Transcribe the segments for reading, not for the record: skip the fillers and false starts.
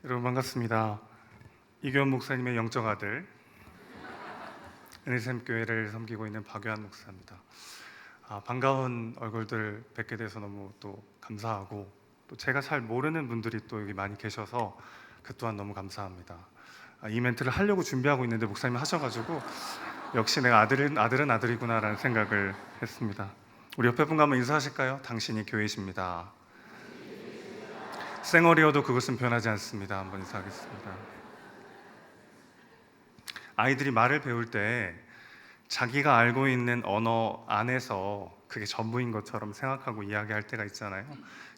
여러분 반갑습니다. 이교원 목사님의 영적 아들 은혜샘 교회를 섬기고 있는 박요한 목사입니다. 반가운 얼굴들 뵙게 돼서 너무 또 감사하고, 또 제가 잘 모르는 분들이 또 여기 많이 계셔서 그 또한 너무 감사합니다. 이 멘트를 하려고 준비하고 있는데 목사님이 하셔가지고 역시 내가 아들은 아들이구나라는 생각을 했습니다. 우리 옆에 분과 한번 인사하실까요? 당신이 교회십니다. 쌩얼이어도 그것은 변하지 않습니다. 한번 인사하겠습니다. 아이들이 말을 배울 때 자기가 알고 있는 언어 안에서 그게 전부인 것처럼 생각하고 이야기할 때가 있잖아요.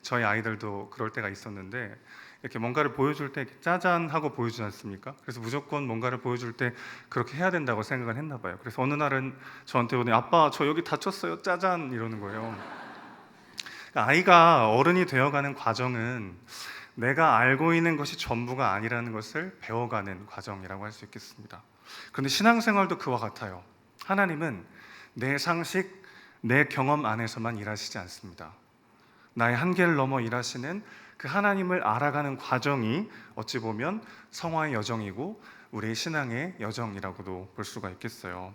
저희 아이들도 그럴 때가 있었는데, 이렇게 뭔가를 보여줄 때 짜잔 하고 보여주지 않습니까? 그래서 무조건 뭔가를 보여줄 때 그렇게 해야 된다고 생각을 했나 봐요. 그래서 어느 날은 저한테 오더니 아빠 저 여기 다쳤어요 짜잔 이러는 거예요. 아이가 어른이 되어가는 과정은 내가 알고 있는 것이 전부가 아니라는 것을 배워가는 과정이라고 할 수 있겠습니다. 그런데 신앙생활도 그와 같아요. 하나님은 내 상식, 내 경험 안에서만 일하시지 않습니다. 나의 한계를 넘어 일하시는 그 하나님을 알아가는 과정이 어찌 보면 성화의 여정이고 우리의 신앙의 여정이라고도 볼 수가 있겠어요.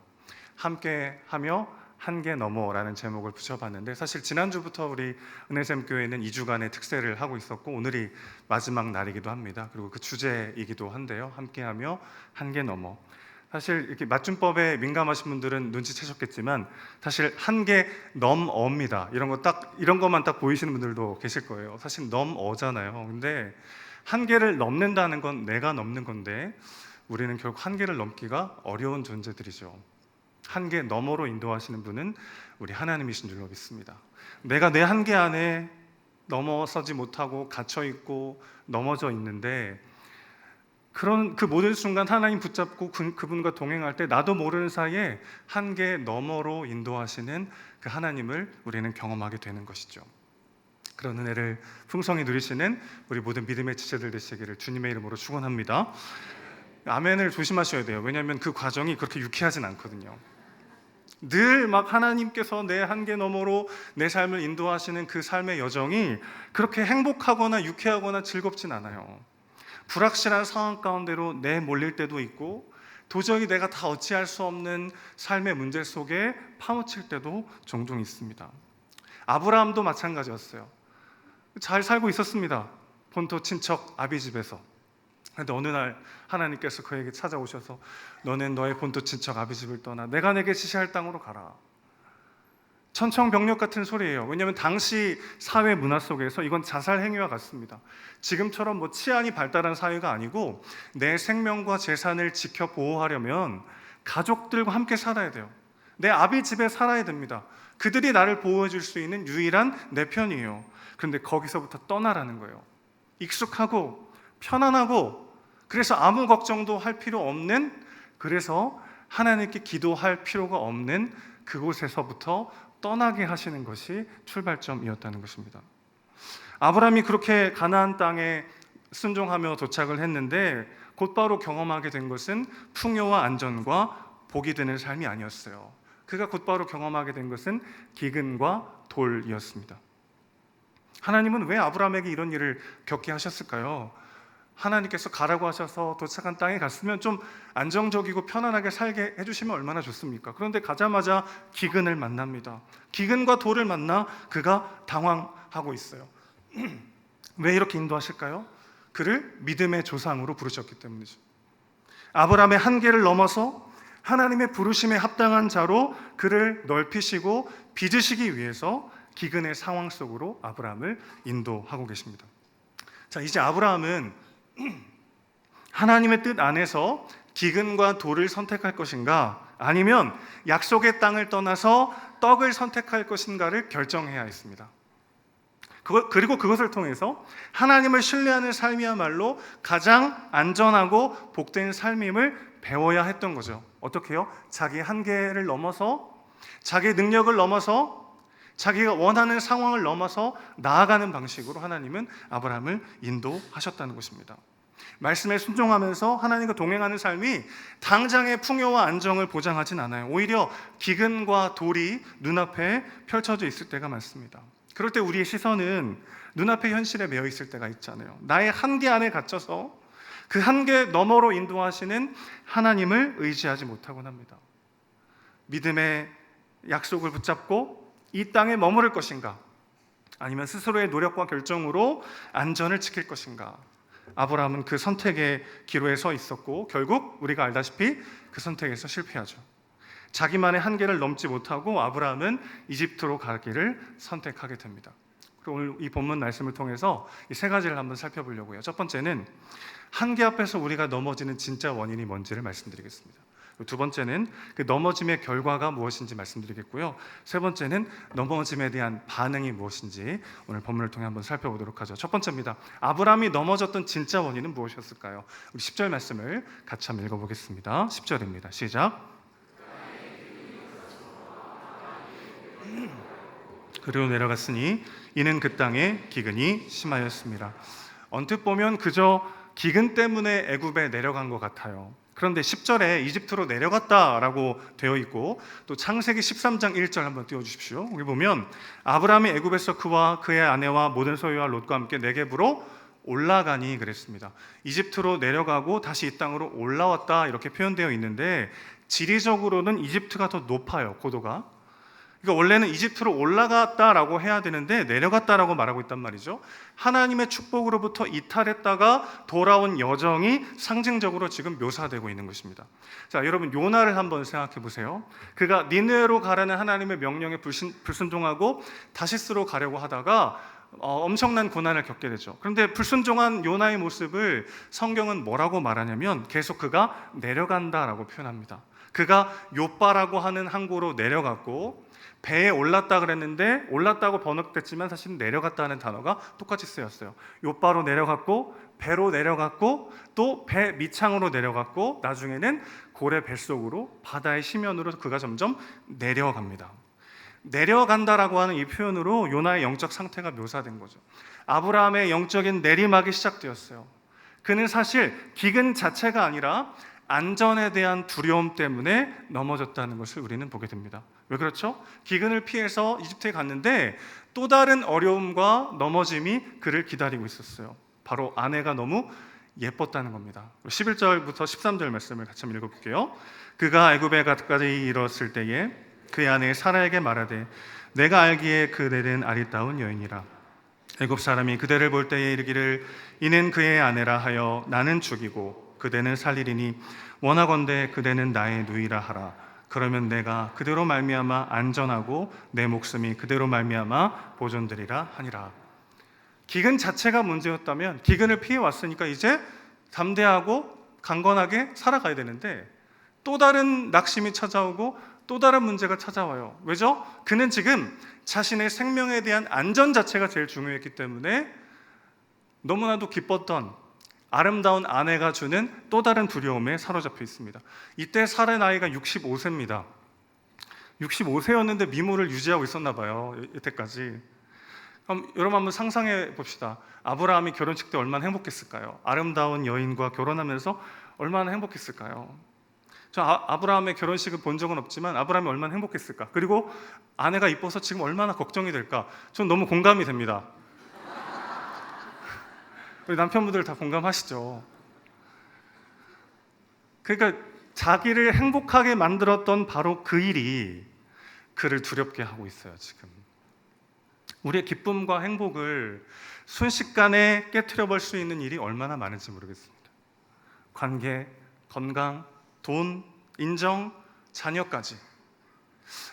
함께하며 한계 넘어라는 제목을 붙여봤는데, 사실 지난주부터 우리 은혜샘 교회는 2주간의 특세를 하고 있었고 오늘이 마지막 날이기도 합니다. 그리고 그 주제이기도 한데요, 함께하며 한계 넘어. 사실 이렇게 맞춤법에 민감하신 분들은 눈치채셨겠지만 사실 한계 넘어입니다. 이런 것만 딱 보이시는 분들도 계실 거예요. 사실 넘어잖아요. 근데 한계를 넘는다는 건 내가 넘는 건데 우리는 결국 한계를 넘기가 어려운 존재들이죠. 한계 너머로 인도하시는 분은 우리 하나님이신 줄로 믿습니다. 내가 내 한계 안에 넘어서지 못하고 갇혀 있고 넘어져 있는데, 그런 그 모든 순간 하나님 붙잡고 그분과 동행할 때 나도 모르는 사이에 한계 너머로 인도하시는 그 하나님을 우리는 경험하게 되는 것이죠. 그런 은혜를 풍성히 누리시는 우리 모든 믿음의 지체들 되시기를 주님의 이름으로 축원합니다. 아멘을 조심하셔야 돼요. 왜냐하면 그 과정이 그렇게 유쾌하진 않거든요. 늘 막 하나님께서 내 한계 너머로 내 삶을 인도하시는 그 삶의 여정이 그렇게 행복하거나 유쾌하거나 즐겁진 않아요. 불확실한 상황 가운데로 내몰릴 때도 있고, 도저히 내가 다 어찌할 수 없는 삶의 문제 속에 파묻힐 때도 종종 있습니다. 아브라함도 마찬가지였어요. 잘 살고 있었습니다. 본토 친척 아비 집에서. 그런데 어느 날 하나님께서 그에게 찾아오셔서 너는 너의 본토 친척 아비 집을 떠나 내가 내게 지시할 땅으로 가라. 천청병력 같은 소리예요. 왜냐하면 당시 사회 문화 속에서 이건 자살 행위와 같습니다. 지금처럼 치안이 발달한 사회가 아니고 내 생명과 재산을 지켜 보호하려면 가족들과 함께 살아야 돼요. 내 아비 집에 살아야 됩니다. 그들이 나를 보호해 줄 수 있는 유일한 내 편이에요. 그런데 거기서부터 떠나라는 거예요. 익숙하고 편안하고, 그래서 아무 걱정도 할 필요 없는, 그래서 하나님께 기도할 필요가 없는 그곳에서부터 떠나게 하시는 것이 출발점이었다는 것입니다. 아브라함이 그렇게 가나안 땅에 순종하며 도착을 했는데 곧바로 경험하게 된 것은 풍요와 안전과 복이 되는 삶이 아니었어요. 그가 곧바로 경험하게 된 것은 기근과 돌이었습니다. 하나님은 왜 아브라함에게 이런 일을 겪게 하셨을까요? 하나님께서 가라고 하셔서 도착한 땅에 갔으면 좀 안정적이고 편안하게 살게 해주시면 얼마나 좋습니까? 그런데 가자마자 기근을 만납니다. 기근과 돌을 만나 그가 당황하고 있어요. 왜 이렇게 인도하실까요? 그를 믿음의 조상으로 부르셨기 때문이죠. 아브라함의 한계를 넘어서 하나님의 부르심에 합당한 자로 그를 넓히시고 빚으시기 위해서 기근의 상황 속으로 아브라함을 인도하고 계십니다. 자, 이제 아브라함은 하나님의 뜻 안에서 기근과 돌을 선택할 것인가, 아니면 약속의 땅을 떠나서 떡을 선택할 것인가를 결정해야 했습니다. 그리고 그것을 통해서 하나님을 신뢰하는 삶이야말로 가장 안전하고 복된 삶임을 배워야 했던 거죠. 어떻게요? 자기의 한계를 넘어서, 자기의 능력을 넘어서, 자기가 원하는 상황을 넘어서 나아가는 방식으로 하나님은 아브라함을 인도하셨다는 것입니다. 말씀에 순종하면서 하나님과 동행하는 삶이 당장의 풍요와 안정을 보장하진 않아요. 오히려 기근과 돌이 눈앞에 펼쳐져 있을 때가 많습니다. 그럴 때 우리의 시선은 눈앞의 현실에 매여 있을 때가 있잖아요. 나의 한계 안에 갇혀서 그 한계 너머로 인도하시는 하나님을 의지하지 못하곤 합니다. 믿음의 약속을 붙잡고 이 땅에 머무를 것인가, 아니면 스스로의 노력과 결정으로 안전을 지킬 것인가. 아브라함은 그 선택의 기로에 서 있었고 결국 우리가 알다시피 그 선택에서 실패하죠. 자기만의 한계를 넘지 못하고 아브라함은 이집트로 가기를 선택하게 됩니다. 그리고 오늘 이 본문 말씀을 통해서 이 세 가지를 한번 살펴보려고요. 첫 번째는 한계 앞에서 우리가 넘어지는 진짜 원인이 뭔지를 말씀드리겠습니다. 두 번째는 그 넘어짐의 결과가 무엇인지 말씀드리겠고요. 세 번째는 넘어짐에 대한 반응이 무엇인지 오늘 본문을 통해 한번 살펴보도록 하죠. 첫 번째입니다. 아브라함이 넘어졌던 진짜 원인은 무엇이었을까요? 우리 10절 말씀을 같이 한번 읽어보겠습니다. 10절입니다. 시작. 그리고 내려갔으니 이는 그 땅에 기근이 심하였습니다. 언뜻 보면 그저 기근 때문에 애굽에 내려간 것 같아요. 그런데 10절에 이집트로 내려갔다라고 되어 있고, 또 창세기 13장 1절 한번 띄워주십시오. 여기 보면 아브라함이 애굽에서 그와 그의 아내와 모든 소유와 롯과 함께 네겝으로 올라가니 그랬습니다. 이집트로 내려가고 다시 이 땅으로 올라왔다 이렇게 표현되어 있는데, 지리적으로는 이집트가 더 높아요, 고도가. 그러니까 원래는 이집트로 올라갔다라고 해야 되는데 내려갔다라고 말하고 있단 말이죠. 하나님의 축복으로부터 이탈했다가 돌아온 여정이 상징적으로 지금 묘사되고 있는 것입니다. 자, 여러분 요나를 한번 생각해 보세요. 그가 니느웨로 가라는 하나님의 명령에 불순종하고 다시스로 가려고 하다가 엄청난 고난을 겪게 되죠. 그런데 불순종한 요나의 모습을 성경은 뭐라고 말하냐면 계속 그가 내려간다라고 표현합니다. 그가 요빠라고 하는 항구로 내려갔고, 배에 올랐다 그랬는데 올랐다고 번역됐지만 사실은 내려갔다는 단어가 똑같이 쓰였어요. 요바로 내려갔고, 배로 내려갔고, 또 배 밑창으로 내려갔고, 나중에는 고래 뱃속으로, 바다의 심연으로 그가 점점 내려갑니다. 내려간다라고 하는 이 표현으로 요나의 영적 상태가 묘사된 거죠. 아브라함의 영적인 내리막이 시작되었어요. 그는 사실 기근 자체가 아니라 안전에 대한 두려움 때문에 넘어졌다는 것을 우리는 보게 됩니다. 왜 그렇죠? 기근을 피해서 이집트에 갔는데 또 다른 어려움과 넘어짐이 그를 기다리고 있었어요. 바로 아내가 너무 예뻤다는 겁니다. 11절부터 13절 말씀을 같이 한번 읽어볼게요. 그가 애굽에 가까이 이르렀을 때에 그의 아내 사라에게 말하되 내가 알기에 그대는 아리따운 여인이라. 애굽 사람이 그대를 볼 때에 이르기를 이는 그의 아내라 하여 나는 죽이고 그대는 살리리니 원하건대 그대는 나의 누이라 하라. 그러면 내가 그대로 말미암아 안전하고 내 목숨이 그대로 말미암아 보존되리라 하니라. 기근 자체가 문제였다면 기근을 피해 왔으니까 이제 담대하고 강건하게 살아가야 되는데 또 다른 낙심이 찾아오고 또 다른 문제가 찾아와요. 왜죠? 그는 지금 자신의 생명에 대한 안전 자체가 제일 중요했기 때문에 너무나도 기뻤던 아름다운 아내가 주는 또 다른 두려움에 사로잡혀 있습니다. 이때 사라의 나이가 65세입니다. 65세였는데 미모를 유지하고 있었나 봐요. 이때까지. 그럼 여러분 한번 상상해 봅시다. 아브라함이 결혼식 때 얼마나 행복했을까요? 아름다운 여인과 결혼하면서 얼마나 행복했을까요? 저 아브라함의 결혼식을 본 적은 없지만 아브라함이 얼마나 행복했을까? 그리고 아내가 이뻐서 지금 얼마나 걱정이 될까? 전 너무 공감이 됩니다. 우리 남편분들 다 공감하시죠? 그러니까 자기를 행복하게 만들었던 바로 그 일이 그를 두렵게 하고 있어요. 지금 우리의 기쁨과 행복을 순식간에 깨트려 볼 수 있는 일이 얼마나 많은지 모르겠습니다. 관계, 건강, 돈, 인정, 자녀까지.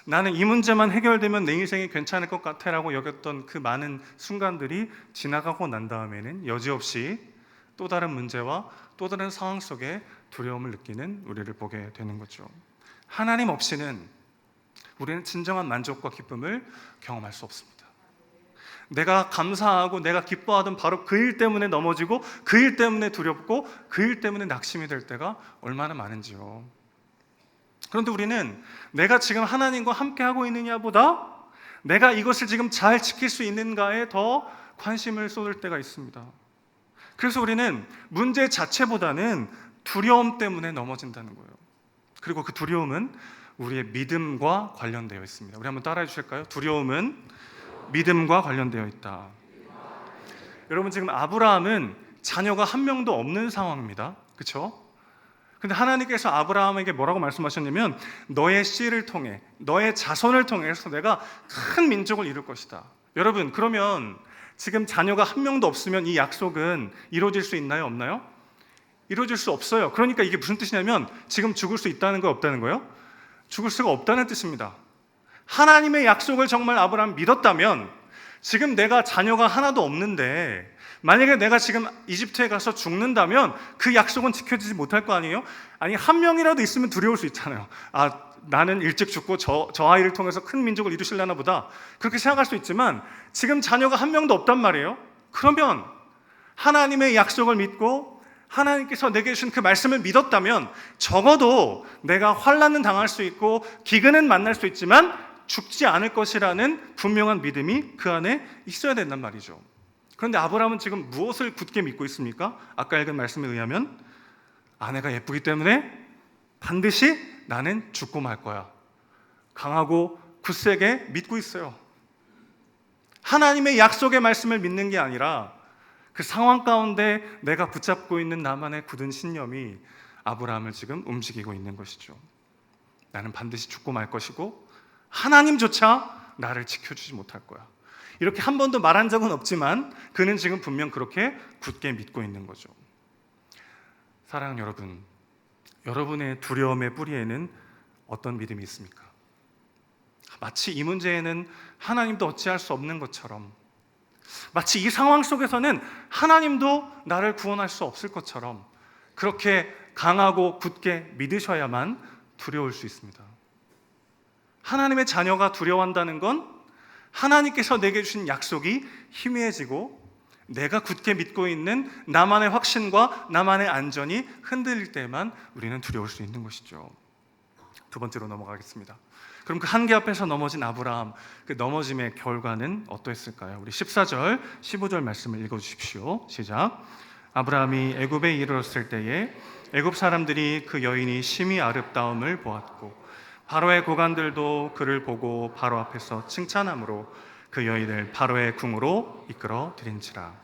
나는 이 문제만 해결되면 내 인생이 괜찮을 것 같아라고 여겼던 그 많은 순간들이 지나가고 난 다음에는 여지없이 또 다른 문제와 또 다른 상황 속에 두려움을 느끼는 우리를 보게 되는 거죠. 하나님 없이는 우리는 진정한 만족과 기쁨을 경험할 수 없습니다. 내가 감사하고 내가 기뻐하던 바로 그 일 때문에 넘어지고 그 일 때문에 두렵고 그 일 때문에 낙심이 될 때가 얼마나 많은지요. 그런데 우리는 내가 지금 하나님과 함께하고 있느냐보다 내가 이것을 지금 잘 지킬 수 있는가에 더 관심을 쏟을 때가 있습니다. 그래서 우리는 문제 자체보다는 두려움 때문에 넘어진다는 거예요. 그리고 그 두려움은 우리의 믿음과 관련되어 있습니다. 우리 한번 따라해 주실까요? 두려움은 믿음과 관련되어 있다. 여러분 지금 아브라함은 자녀가 한 명도 없는 상황입니다. 그렇죠? 근데 하나님께서 아브라함에게 뭐라고 말씀하셨냐면 너의 씨를 통해, 너의 자손을 통해서 내가 큰 민족을 이룰 것이다. 여러분, 그러면 지금 자녀가 한 명도 없으면 이 약속은 이루어질 수 있나요? 없나요? 이루어질 수 없어요. 그러니까 이게 무슨 뜻이냐면 지금 죽을 수 있다는 거예요? 없다는 거예요? 죽을 수가 없다는 뜻입니다. 하나님의 약속을 정말 아브라함이 믿었다면 지금 내가 자녀가 하나도 없는데 만약에 내가 지금 이집트에 가서 죽는다면 그 약속은 지켜지지 못할 거 아니에요? 아니, 한 명이라도 있으면 두려울 수 있잖아요. 아, 나는 일찍 죽고 저 아이를 통해서 큰 민족을 이루실려나 보다, 그렇게 생각할 수 있지만 지금 자녀가 한 명도 없단 말이에요. 그러면 하나님의 약속을 믿고 하나님께서 내게 주신 그 말씀을 믿었다면 적어도 내가 환난은 당할 수 있고 기근은 만날 수 있지만 죽지 않을 것이라는 분명한 믿음이 그 안에 있어야 된단 말이죠. 그런데 아브라함은 지금 무엇을 굳게 믿고 있습니까? 아까 읽은 말씀에 의하면 아내가 예쁘기 때문에 반드시 나는 죽고 말 거야. 강하고 굳세게 믿고 있어요. 하나님의 약속의 말씀을 믿는 게 아니라 그 상황 가운데 내가 붙잡고 있는 나만의 굳은 신념이 아브라함을 지금 움직이고 있는 것이죠. 나는 반드시 죽고 말 것이고 하나님조차 나를 지켜주지 못할 거야. 이렇게 한 번도 말한 적은 없지만 그는 지금 분명 그렇게 굳게 믿고 있는 거죠. 사랑하는 여러분, 여러분의 두려움의 뿌리에는 어떤 믿음이 있습니까? 마치 이 문제에는 하나님도 어찌할 수 없는 것처럼, 마치 이 상황 속에서는 하나님도 나를 구원할 수 없을 것처럼 그렇게 강하고 굳게 믿으셔야만 두려울 수 있습니다. 하나님의 자녀가 두려워한다는 건 하나님께서 내게 주신 약속이 희미해지고 내가 굳게 믿고 있는 나만의 확신과 나만의 안전이 흔들릴 때만 우리는 두려울 수 있는 것이죠. 두 번째로 넘어가겠습니다. 그럼 그 한계 앞에서 넘어진 아브라함, 그 넘어짐의 결과는 어떠했을까요? 우리 14절, 15절 말씀을 읽어주십시오. 시작. 아브라함이 애굽에 이르렀을 때에 애굽 사람들이 그 여인이 심히 아름다움을 보았고 바로의 고관들도 그를 보고 바로 앞에서 칭찬함으로 그 여인을 바로의 궁으로 이끌어 들인지라.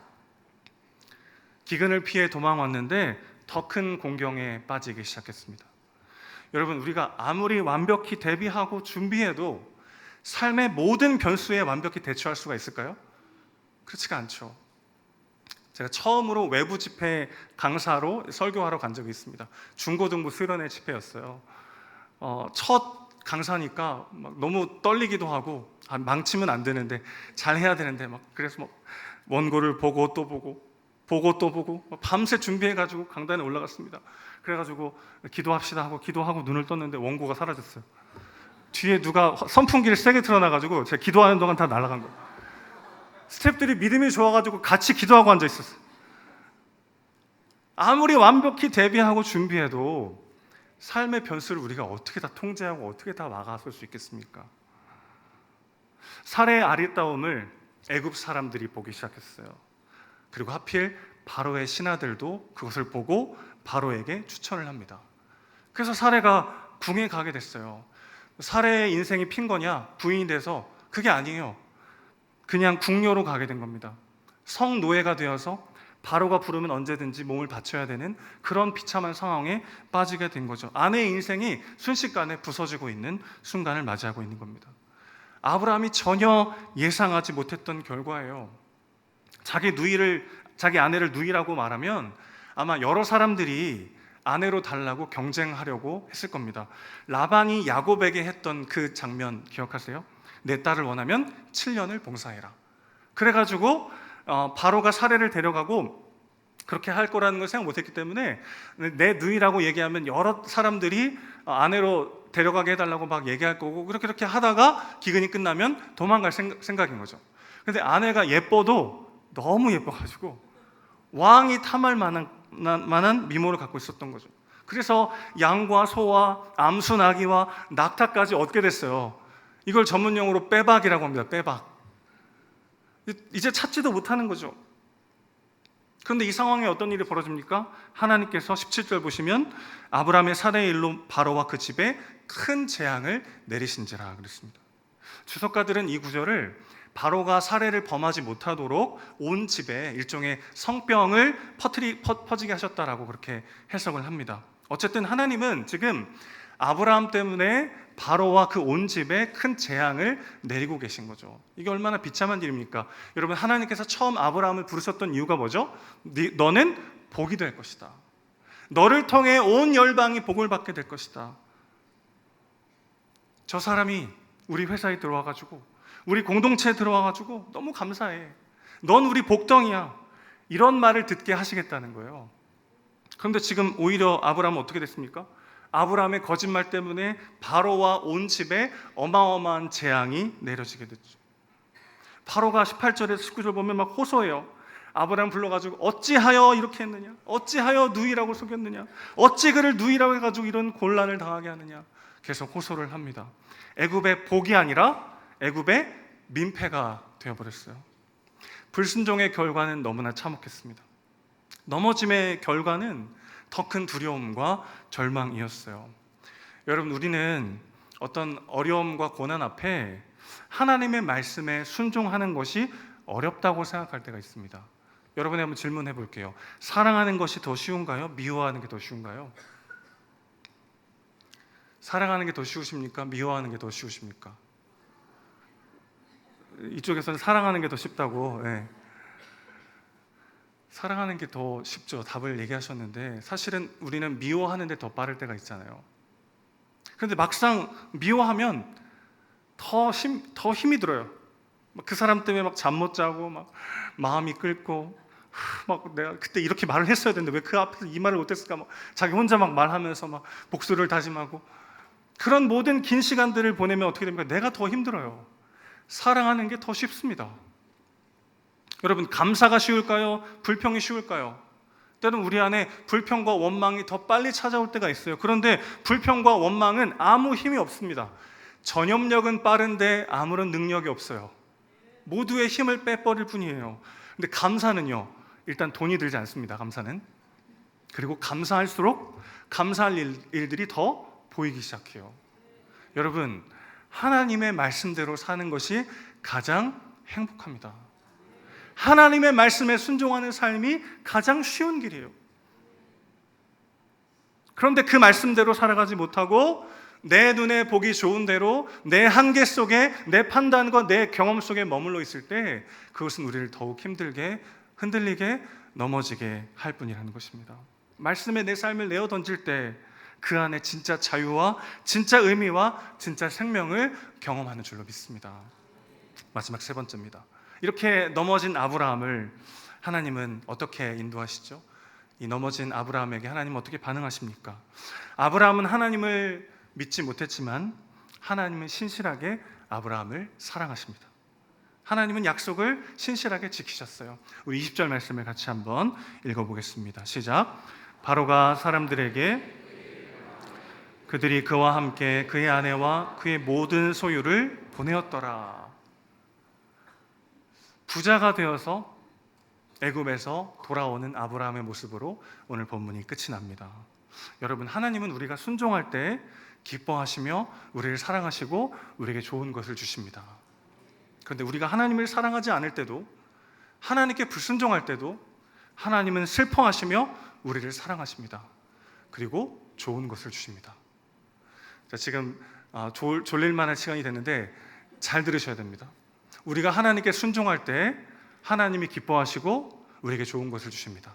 기근을 피해 도망왔는데 더 큰 공경에 빠지기 시작했습니다. 여러분, 우리가 아무리 완벽히 대비하고 준비해도 삶의 모든 변수에 완벽히 대처할 수가 있을까요? 그렇지가 않죠. 제가 처음으로 외부 집회 강사로 설교하러 간 적이 있습니다. 중고등부 수련회 집회였어요. 첫 강사니까 막 너무 떨리기도 하고 망치면 안 되는데 잘 해야 되는데 그래서 원고를 보고 또 보고 밤새 준비해가지고 강단에 올라갔습니다. 그래가지고 기도합시다 하고 기도하고 눈을 떴는데 원고가 사라졌어요. 뒤에 누가 선풍기를 세게 틀어놔가지고 제가 기도하는 동안 다 날아간 거예요. 스태프들이 믿음이 좋아가지고 같이 기도하고 앉아 있었어요. 아무리 완벽히 대비하고 준비해도 삶의 변수를 우리가 어떻게 다 통제하고 어떻게 다 막아설 수 있겠습니까? 살해의 아리따움을 애굽 사람들이 보기 시작했어요. 그리고 하필 바로의 신하들도 그것을 보고 바로에게 추천을 합니다. 그래서 사례가 궁에 가게 됐어요. 사례의 인생이 핀 거냐? 부인이 돼서? 그게 아니에요. 그냥 궁녀로 가게 된 겁니다. 성노예가 되어서 바로가 부르면 언제든지 몸을 바쳐야 되는 그런 비참한 상황에 빠지게 된 거죠. 아내의 인생이 순식간에 부서지고 있는 순간을 맞이하고 있는 겁니다. 아브라함이 전혀 예상하지 못했던 결과예요. 자기 아내를 누이라고 말하면 아마 여러 사람들이 아내로 달라고 경쟁하려고 했을 겁니다. 라반이 야곱에게 했던 그 장면 기억하세요? 내 딸을 원하면 7년을 봉사해라. 그래가지고 바로가 사례를 데려가고 그렇게 할 거라는 걸 생각 못했기 때문에 내 누이라고 얘기하면 여러 사람들이 아내로 데려가게 해달라고 막 얘기할 거고 그렇게 하다가 기근이 끝나면 도망갈 생각인 거죠. 근데 아내가 예뻐도 너무 예뻐가지고 왕이 탐할 만한 미모를 갖고 있었던 거죠. 그래서 양과 소와 암수 나귀와 낙타까지 얻게 됐어요. 이걸 전문용어로 빼박이라고 합니다. 빼박. 이제 찾지도 못하는 거죠. 그런데 이 상황에 어떤 일이 벌어집니까? 하나님께서 17절 보시면 아브라함의 사례의 일로 바로와 그 집에 큰 재앙을 내리신지라 그랬습니다. 주석가들은 이 구절을 바로가 살해를 범하지 못하도록 온 집에 일종의 성병을 퍼지게 하셨다라고 그렇게 해석을 합니다. 어쨌든 하나님은 지금 아브라함 때문에 바로와 그 온 집에 큰 재앙을 내리고 계신 거죠. 이게 얼마나 비참한 일입니까? 여러분, 하나님께서 처음 아브라함을 부르셨던 이유가 뭐죠? 너는 복이 될 것이다. 너를 통해 온 열방이 복을 받게 될 것이다. 저 사람이 우리 회사에 들어와가지고, 우리 공동체에 들어와가지고 너무 감사해. 넌 우리 복덩이야. 이런 말을 듣게 하시겠다는 거예요. 그런데 지금 오히려 아브라함은 어떻게 됐습니까? 아브라함의 거짓말 때문에 바로와 온 집에 어마어마한 재앙이 내려지게 됐죠. 바로가 18절에서 19절 보면 막 호소해요. 아브라함 불러가지고 어찌하여 이렇게 했느냐? 어찌하여 누이라고 속였느냐? 어찌 그를 누이라고 해가지고 이런 곤란을 당하게 하느냐? 계속 호소를 합니다. 애굽의 복이 아니라 애굽의 민폐가 되어버렸어요. 불순종의 결과는 너무나 참혹했습니다. 넘어짐의 결과는 더 큰 두려움과 절망이었어요. 여러분, 우리는 어떤 어려움과 고난 앞에 하나님의 말씀에 순종하는 것이 어렵다고 생각할 때가 있습니다. 여러분이 한번 질문해 볼게요. 사랑하는 것이 더 쉬운가요? 미워하는 게 더 쉬운가요? 사랑하는 게 더 쉬우십니까? 미워하는 게 더 쉬우십니까? 이쪽에서는 사랑하는 게 더 쉽다고. 네. 사랑하는 게 더 쉽죠. 답을 얘기하셨는데 사실은 우리는 미워하는 데 더 빠를 때가 있잖아요. 그런데 막상 미워하면 더 힘이 들어요. 그 사람 때문에 막 잠 못 자고 막 마음이 끓고 막 내가 그때 이렇게 말을 했어야 되는데 왜 그 앞에서 이 말을 못했을까? 막 자기 혼자 막 말하면서 막 복수를 다짐하고 그런 모든 긴 시간들을 보내면 어떻게 됩니까? 내가 더 힘들어요. 사랑하는 게 더 쉽습니다. 여러분, 감사가 쉬울까요? 불평이 쉬울까요? 때론 우리 안에 불평과 원망이 더 빨리 찾아올 때가 있어요. 그런데 불평과 원망은 아무 힘이 없습니다. 전염력은 빠른데 아무런 능력이 없어요. 모두의 힘을 빼버릴 뿐이에요. 근데 감사는요, 일단 돈이 들지 않습니다. 감사는. 그리고 감사할수록 감사할 일들이 더 보이기 시작해요. 여러분, 하나님의 말씀대로 사는 것이 가장 행복합니다. 하나님의 말씀에 순종하는 삶이 가장 쉬운 길이에요. 그런데 그 말씀대로 살아가지 못하고 내 눈에 보기 좋은 대로 내 한계 속에 내 판단과 내 경험 속에 머물러 있을 때 그것은 우리를 더욱 힘들게 흔들리게 넘어지게 할 뿐이라는 것입니다. 말씀에 내 삶을 내어 던질 때 그 안에 진짜 자유와 진짜 의미와 진짜 생명을 경험하는 줄로 믿습니다. 마지막 세 번째입니다. 이렇게 넘어진 아브라함을 하나님은 어떻게 인도하시죠? 이 넘어진 아브라함에게 하나님은 어떻게 반응하십니까? 아브라함은 하나님을 믿지 못했지만 하나님은 신실하게 아브라함을 사랑하십니다. 하나님은 약속을 신실하게 지키셨어요. 우리 20절 말씀을 같이 한번 읽어보겠습니다. 시작. 바로가 사람들에게 그들이 그와 함께 그의 아내와 그의 모든 소유를 보내었더라. 부자가 되어서 애굽에서 돌아오는 아브라함의 모습으로 오늘 본문이 끝이 납니다. 여러분, 하나님은 우리가 순종할 때 기뻐하시며 우리를 사랑하시고 우리에게 좋은 것을 주십니다. 그런데 우리가 하나님을 사랑하지 않을 때도, 하나님께 불순종할 때도 하나님은 슬퍼하시며 우리를 사랑하십니다. 그리고 좋은 것을 주십니다. 자, 지금 졸릴만한 시간이 됐는데 잘 들으셔야 됩니다. 우리가 하나님께 순종할 때 하나님이 기뻐하시고 우리에게 좋은 것을 주십니다.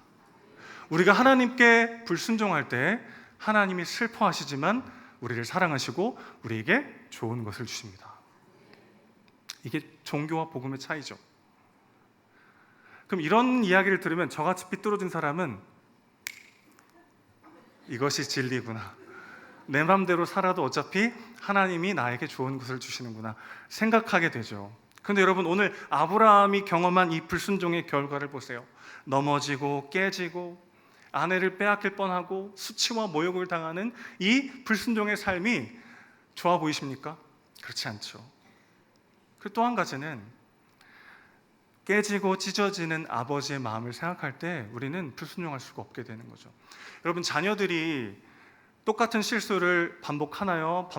우리가 하나님께 불순종할 때 하나님이 슬퍼하시지만 우리를 사랑하시고 우리에게 좋은 것을 주십니다. 이게 종교와 복음의 차이죠. 그럼 이런 이야기를 들으면 저같이 삐뚤어진 사람은 이것이 진리구나, 내 맘대로 살아도 어차피 하나님이 나에게 좋은 것을 주시는구나 생각하게 되죠. 그런데 여러분, 오늘 아브라함이 경험한 이 불순종의 결과를 보세요. 넘어지고 깨지고 아내를 빼앗길 뻔하고 수치와 모욕을 당하는 이 불순종의 삶이 좋아 보이십니까? 그렇지 않죠. 그 또 한 가지는 깨지고 찢어지는 아버지의 마음을 생각할 때 우리는 불순종할 수가 없게 되는 거죠. 여러분, 자녀들이 똑같은 실수를 반복하나요?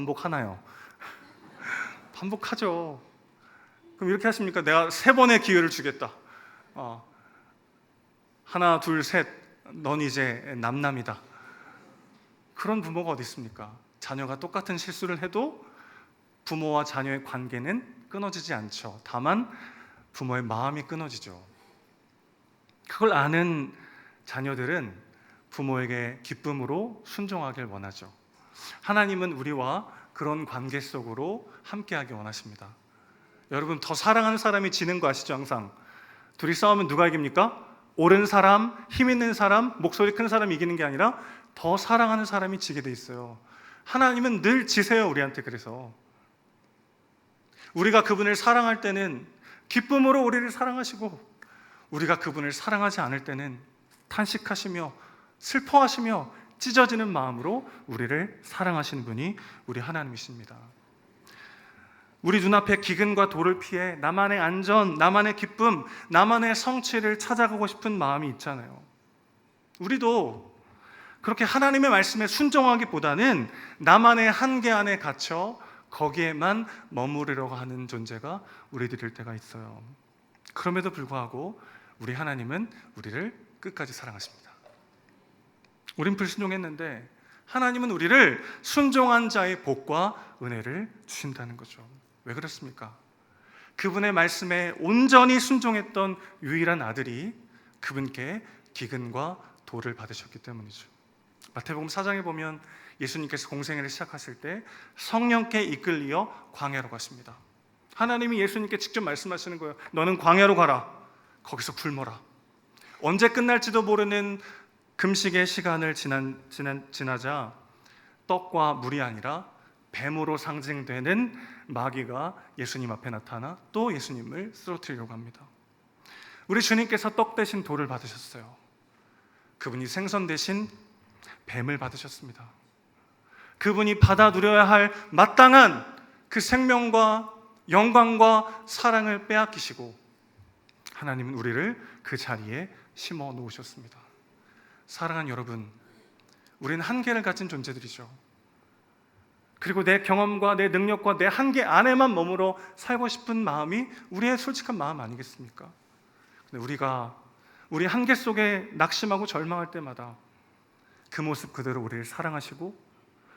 반복하죠. 그럼 이렇게 하십니까? 내가 3번의 기회를 주겠다. 하나, 둘, 셋, 넌 이제 남남이다. 그런 부모가 어디 있습니까? 자녀가 똑같은 실수를 해도 부모와 자녀의 관계는 끊어지지 않죠. 다만 부모의 마음이 끊어지죠. 그걸 아는 자녀들은 부모에게 기쁨으로 순종하길 원하죠. 하나님은 우리와 그런 관계 속으로 함께하기 원하십니다. 여러분, 더 사랑하는 사람이 지는 거 아시죠? 항상 둘이 싸우면 누가 이깁니까? 옳은 사람, 힘 있는 사람, 목소리 큰 사람이 이기는 게 아니라 더 사랑하는 사람이 지게 돼 있어요. 하나님은 늘 지세요, 우리한테. 그래서 우리가 그분을 사랑할 때는 기쁨으로 우리를 사랑하시고, 우리가 그분을 사랑하지 않을 때는 탄식하시며 슬퍼하시며 찢어지는 마음으로 우리를 사랑하시는 분이 우리 하나님이십니다. 우리 눈앞에 기근과 돌을 피해 나만의 안전, 나만의 기쁨, 나만의 성취를 찾아가고 싶은 마음이 있잖아요. 우리도 그렇게 하나님의 말씀에 순종하기보다는 나만의 한계 안에 갇혀 거기에만 머무르려고 하는 존재가 우리들일 때가 있어요. 그럼에도 불구하고 우리 하나님은 우리를 끝까지 사랑하십니다. 우린 불순종했는데 하나님은 우리를 순종한 자의 복과 은혜를 주신다는 거죠. 왜 그렇습니까? 그분의 말씀에 온전히 순종했던 유일한 아들이 그분께 기근과 돌을 받으셨기 때문이죠. 마태복음 4장에 보면 예수님께서 공생애를 시작하실 때 성령께 이끌리어 광야로 가십니다. 하나님이 예수님께 직접 말씀하시는 거예요. 너는 광야로 가라. 거기서 굶어라. 언제 끝날지도 모르는 금식의 시간을 지나자 떡과 물이 아니라 뱀으로 상징되는 마귀가 예수님 앞에 나타나 또 예수님을 쓰러뜨리려고 합니다. 우리 주님께서 떡 대신 돌을 받으셨어요. 그분이 생선 대신 뱀을 받으셨습니다. 그분이 받아 누려야 할 마땅한 그 생명과 영광과 사랑을 빼앗기시고 하나님은 우리를 그 자리에 심어 놓으셨습니다. 사랑하는 여러분, 우리는 한계를 가진 존재들이죠. 그리고 내 경험과 내 능력과 내 한계 안에만 머물러 살고 싶은 마음이 우리의 솔직한 마음 아니겠습니까? 근데 우리가 우리 한계 속에 낙심하고 절망할 때마다 그 모습 그대로 우리를 사랑하시고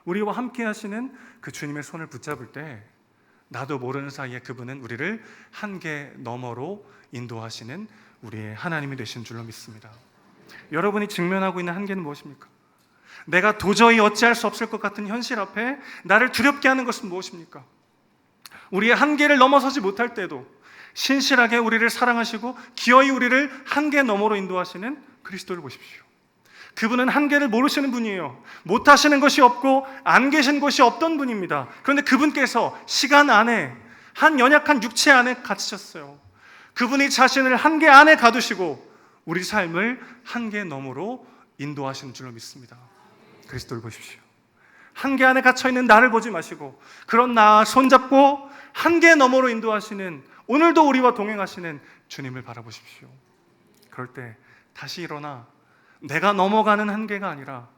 우리와 함께 하시는 그 주님의 손을 붙잡을 때 나도 모르는 사이에 그분은 우리를 한계 너머로 인도하시는 우리의 하나님이 되신 줄로 믿습니다. 여러분이 직면하고 있는 한계는 무엇입니까? 내가 도저히 어찌할 수 없을 것 같은 현실 앞에 나를 두렵게 하는 것은 무엇입니까? 우리의 한계를 넘어서지 못할 때도 신실하게 우리를 사랑하시고 기어이 우리를 한계 너머로 인도하시는 그리스도를 보십시오. 그분은 한계를 모르시는 분이에요. 못하시는 것이 없고 안 계신 것이 없던 분입니다. 그런데 그분께서 시간 안에 한 연약한 육체 안에 갇히셨어요. 그분이 자신을 한계 안에 가두시고 우리 삶을 한계 너머로 인도하시는 줄로 믿습니다. 그리스도를 보십시오. 한계 안에 갇혀있는 나를 보지 마시고 그런 나 손잡고 한계 너머로 인도하시는, 오늘도 우리와 동행하시는 주님을 바라보십시오. 그럴 때 다시 일어나 내가 넘어가는 한계가 아니라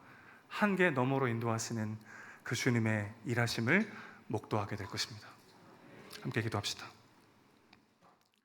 한계 너머로 인도하시는 그 주님의 일하심을 목도하게 될 것입니다. 함께 기도합시다.